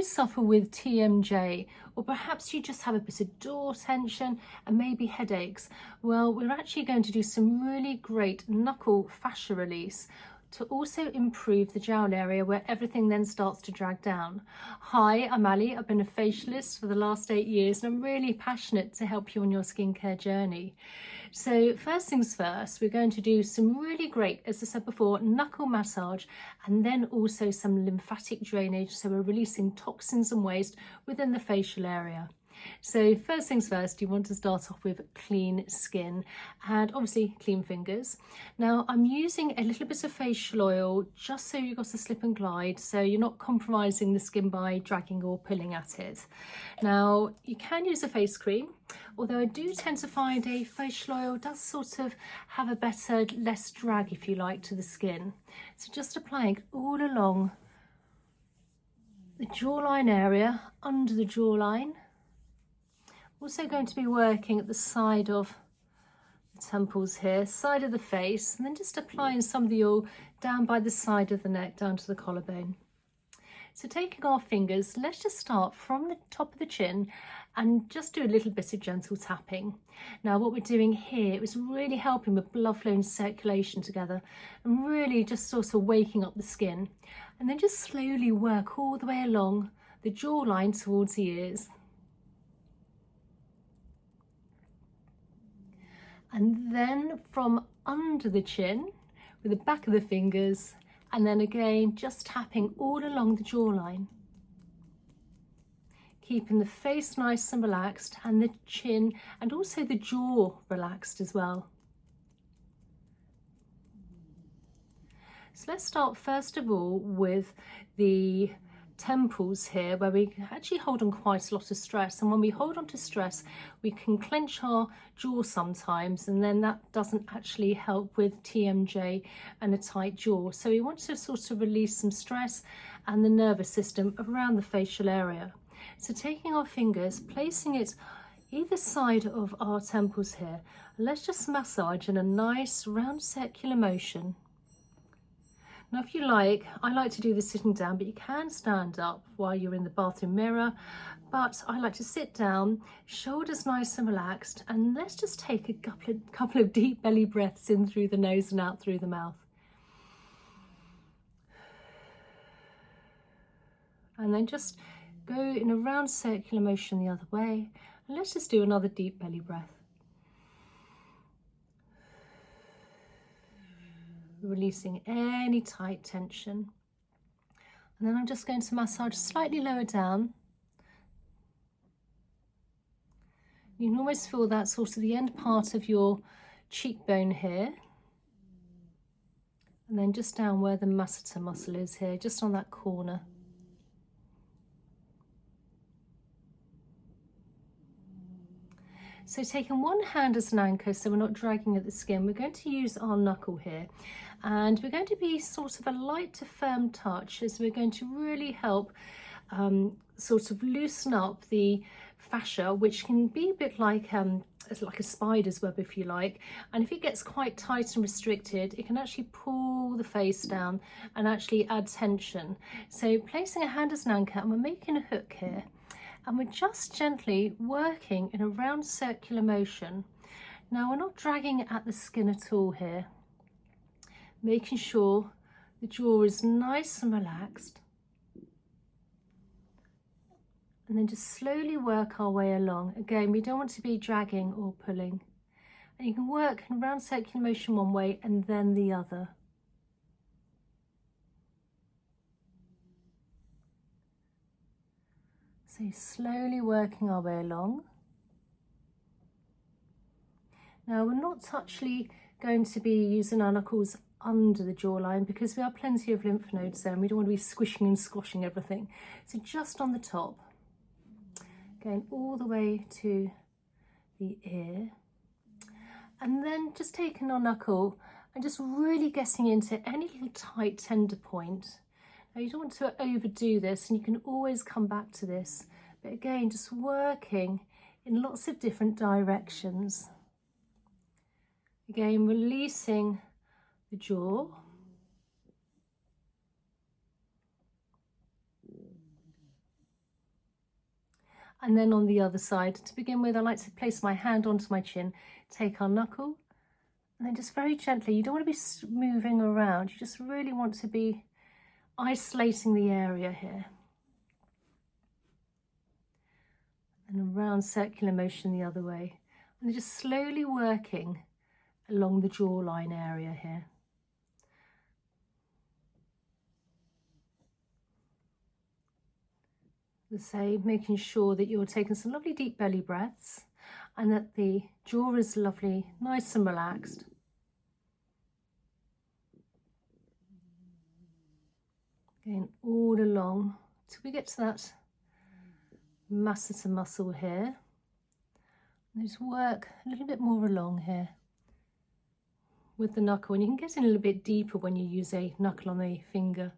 suffer with TMJ, or perhaps you just have a bit of jaw tension and maybe headaches, well, we're actually going to do some really great knuckle fascia release to also improve the jowl area where everything then starts to drag down. Hi, I'm Ali. I've been a facialist for the last 8 years and I'm really passionate to help you on your skincare journey. So first things first, we're going to do some really great, as I said before, knuckle massage and then also some lymphatic drainage. So we're releasing toxins and waste within the facial area. So first things first, you want to start off with clean skin and obviously clean fingers. Now I'm using a little bit of facial oil just so you've got a slip and glide, so you're not compromising the skin by dragging or pulling at it. Now you can use a face cream, although I do tend to find a facial oil does sort of have a better, less drag if you like to the skin. So just applying all along the jawline area, under the jawline. Also going to be working at the side of the temples here, side of the face, and then just applying some of the oil down by the side of the neck, down to the collarbone. So taking our fingers, let's just start from the top of the chin and just do a little bit of gentle tapping. Now what we're doing here is really helping with blood flow and circulation together and really just sort of waking up the skin. And then just slowly work all the way along the jawline towards the ears. And then from under the chin with the back of the fingers, and then again just tapping all along the jawline, keeping the face nice and relaxed and the chin and also the jaw relaxed as well. So let's start first of all with the temples here, where we actually hold on quite a lot of stress, and when we hold on to stress we can clench our jaw sometimes, and then that doesn't actually help with TMJ and a tight jaw. So we want to sort of release some stress and the nervous system around the facial area. So taking our fingers, placing it either side of our temples here, let's just massage in a nice round circular motion. Now if you like, I like to do this sitting down, but you can stand up while you're in the bathroom mirror, but I like to sit down, shoulders nice and relaxed, and let's just take a couple of deep belly breaths in through the nose and out through the mouth. And then just go in a round circular motion the other way, and let's just do another deep belly breath. Releasing any tight tension, and then I'm just going to massage slightly lower down. You can almost feel that sort of the end part of your cheekbone here, and then just down where the masseter muscle is here, just on that corner. So taking one hand as an anchor so we're not dragging at the skin, we're going to use our knuckle here, and we're going to be sort of a light to firm touch as we're going to really help sort of loosen up the fascia, which can be a bit like a spider's web if you like, and if it gets quite tight and restricted it can actually pull the face down and actually add tension. So placing a hand as an anchor, and we're making a hook here, and we're just gently working in a round circular motion. Now we're not dragging at the skin at all here, making sure the jaw is nice and relaxed, and then just slowly work our way along. Again, we don't want to be dragging or pulling, and you can work in a round circular motion one way and then the other. So slowly working our way along. Now we're not actually going to be using our knuckles under the jawline because we have plenty of lymph nodes there and we don't want to be squishing and squashing everything. So just on the top, going all the way to the ear, and then just taking our knuckle and just really getting into any little tight tender point. Now you don't want to overdo this, and you can always come back to this, but again just working in lots of different directions. Again, releasing the jaw. And then on the other side, to begin with, I like to place my hand onto my chin, take our knuckle, and then just very gently, you don't want to be moving around, you just really want to be isolating the area here. And a round circular motion the other way. And just slowly working along the jawline area here. The same, making sure that you're taking some lovely deep belly breaths and that the jaw is lovely, nice and relaxed. Again, all along till we get to that masseter muscle here. And just work a little bit more along here with the knuckle, and you can get in a little bit deeper when you use a knuckle on a finger.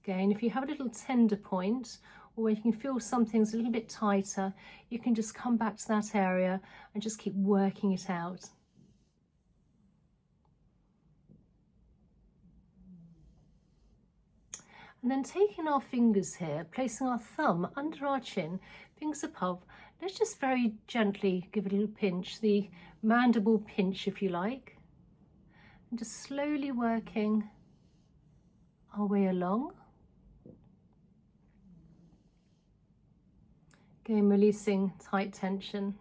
Again, if you have a little tender point, or where you can feel something's a little bit tighter, you can just come back to that area and just keep working it out. And then taking our fingers here, placing our thumb under our chin, fingers above, let's just very gently give it a little pinch, the mandible pinch if you like, and just slowly working our way along. Again, releasing tight tension.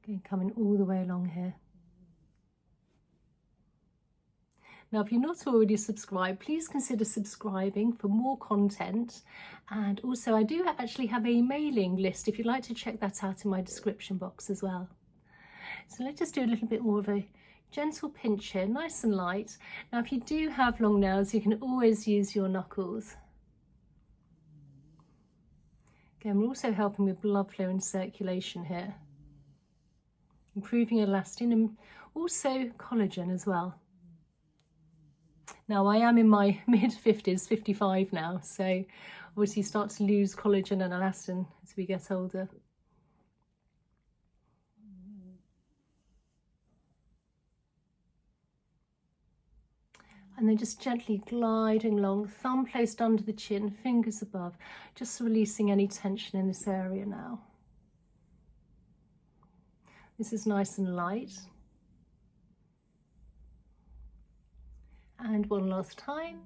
Again, coming all the way along here. Now, if you're not already subscribed, please consider subscribing for more content. And also, I do actually have a mailing list if you'd like to check that out in my description box as well. So let's just do a little bit more of a gentle pinch here, nice and light. Now, if you do have long nails, you can always use your knuckles. Again, we're also helping with blood flow and circulation here, improving elastin and also collagen as well. Now, I am in my mid-50s, 55 now, so obviously you start to lose collagen and elastin as we get older. And then just gently gliding along, thumb placed under the chin, fingers above, just releasing any tension in this area now. This is nice and light. And one last time.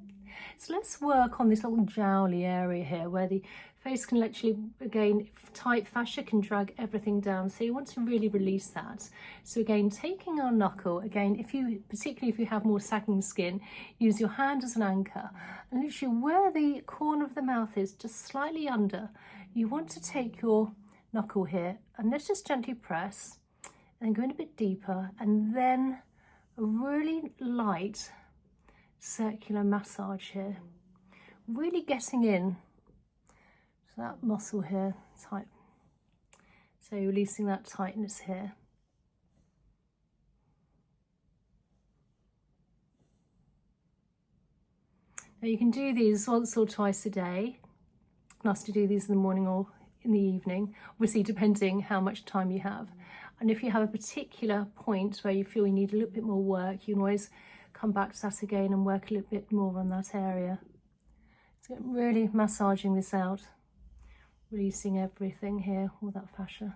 So let's work on this little jowly area here where the face can literally, again, tight fascia can drag everything down. So you want to really release that. So again, taking our knuckle, again, particularly if you have more sagging skin, use your hand as an anchor. And literally where the corner of the mouth is, just slightly under, you want to take your knuckle here and let's just gently press and go in a bit deeper, and then a really light circular massage here, really getting in to that muscle here tight, so releasing that tightness here. Now you can do these once or twice a day. Nice to do these in the morning or in the evening, obviously depending how much time you have. And if you have a particular point where you feel you need a little bit more work, you can always come back to that again and work a little bit more on that area. So really massaging this out, releasing everything here, all that fascia.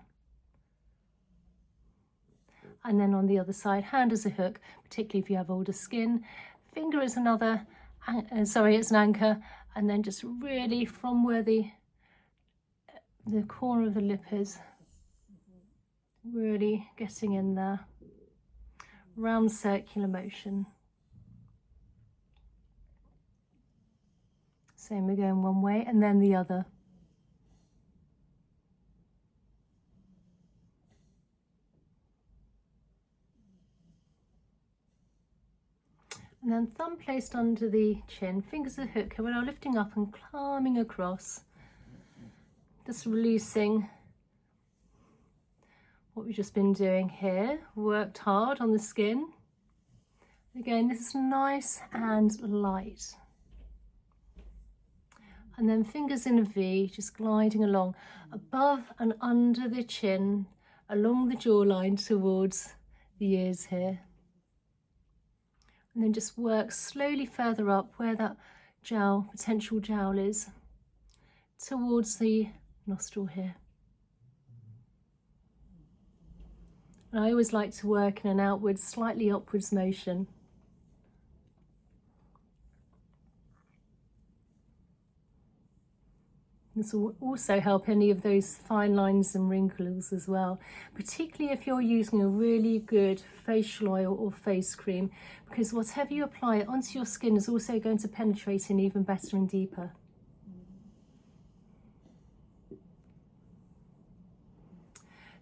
And then on the other side, hand as a hook, particularly if you have older skin, finger as another, it's an anchor, and then just really from where the corner of the lip is, really getting in there, round circular motion. Same, we're going one way and then the other. And then thumb placed under the chin, fingers a hook, and we're now lifting up and climbing across, just releasing what we've just been doing here. Worked hard on the skin. Again, this is nice and light. And then fingers in a V, just gliding along above and under the chin, along the jawline towards the ears here. And then just work slowly further up where that jowl, potential jowl is, towards the nostril here. And I always like to work in an outwards, slightly upwards motion. This will also help any of those fine lines and wrinkles as well, particularly if you're using a really good facial oil or face cream, because whatever you apply onto your skin is also going to penetrate in even better and deeper.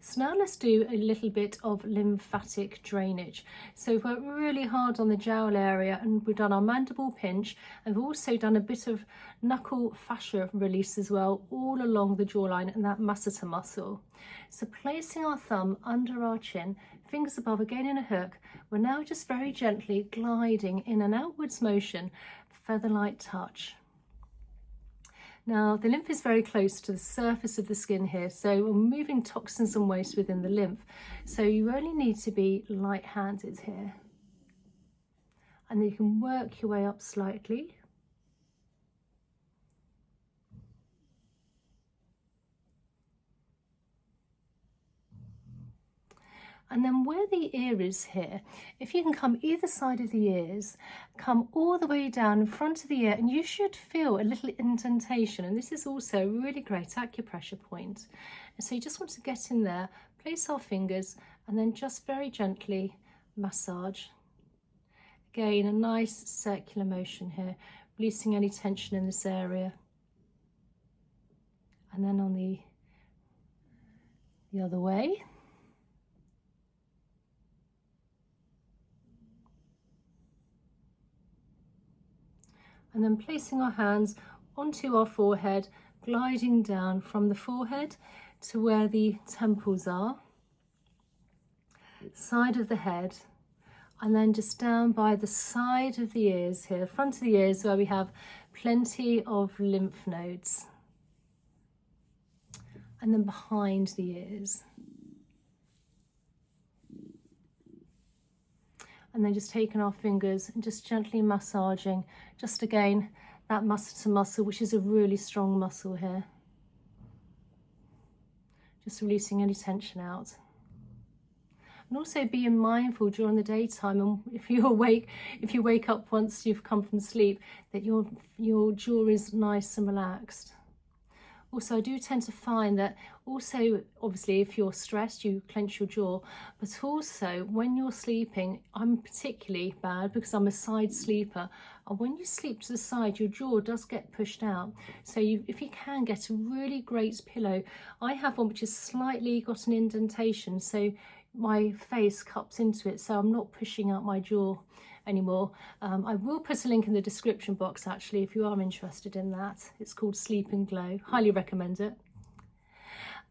So now let's do a little bit of lymphatic drainage. So we've worked really hard on the jowl area, and we've done our mandible pinch, and we've also done a bit of knuckle fascia release as well, all along the jawline and that masseter muscle. So placing our thumb under our chin, fingers above, again in a hook, we're now just very gently gliding in an outwards motion, feather-light touch. Now, the lymph is very close to the surface of the skin here, so we're moving toxins and waste within the lymph. So you only need to be light-handed here. And then you can work your way up slightly. And then where the ear is here, if you can come either side of the ears, come all the way down in front of the ear, and you should feel a little indentation. And this is also a really great acupressure point. And so you just want to get in there, place our fingers, and then just very gently massage. Again, a nice circular motion here, releasing any tension in this area. And then on the other way. And then placing our hands onto our forehead, gliding down from the forehead to where the temples are, side of the head, and then just down by the side of the ears here, front of the ears, where we have plenty of lymph nodes, and then behind the ears. And then just taking our fingers and just gently massaging, just again, that masseter muscle, which is a really strong muscle here. Just releasing any tension out. And also being mindful during the daytime, and if you wake up once you've come from sleep, that your jaw is nice and relaxed. Also, I do tend to find that also, obviously, if you're stressed, you clench your jaw, but also when you're sleeping, I'm particularly bad because I'm a side sleeper. And when you sleep to the side, your jaw does get pushed out. So if you can get a really great pillow, I have one which has slightly got an indentation, so my face cups into it, so I'm not pushing out my jaw anymore. I will put a link in the description box actually if you are interested in that. It's called Sleep and Glow. Highly recommend it.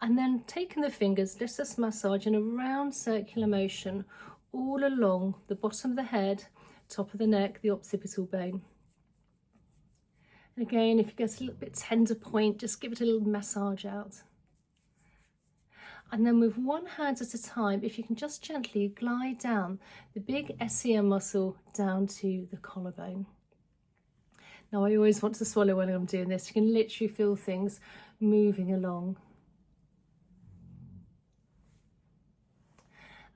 And then taking the fingers, let's just massage in a round circular motion all along the bottom of the head, top of the neck, the occipital bone. And again, if you get a little bit tender point, just give it a little massage out. And then with one hand at a time, if you can just gently glide down the big SCM muscle down to the collarbone. Now, I always want to swallow when I'm doing this. You can literally feel things moving along.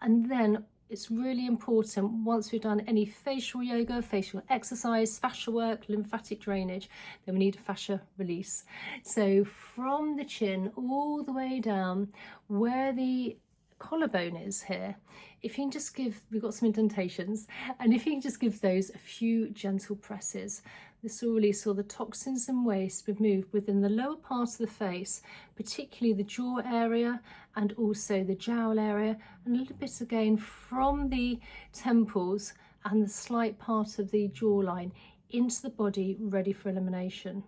And then it's really important, once we've done any facial yoga, facial exercise, fascia work, lymphatic drainage, then we need a fascia release. So from the chin all the way down where the collarbone is here, if you can just give, we've got some indentations, and if you can just give those a few gentle presses, this will release all the toxins and waste removed within the lower part of the face, particularly the jaw area and also the jowl area, and a little bit again from the temples and the slight part of the jawline into the body, ready for elimination.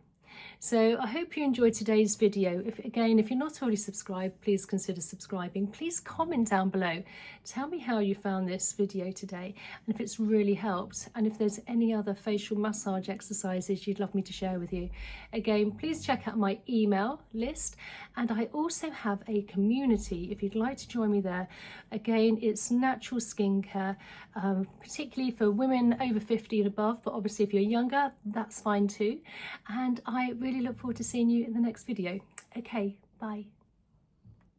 So I hope you enjoyed today's video. If you're not already subscribed, please consider subscribing. Please comment down below. Tell me how you found this video today and if it's really helped, and if there's any other facial massage exercises you'd love me to share with you. Again, please check out my email list, and I also have a community if you'd like to join me there. Again, it's natural skincare, particularly for women over 50 and above, but obviously if you're younger, that's fine too. And I really look forward to seeing you in the next video. Okay, bye.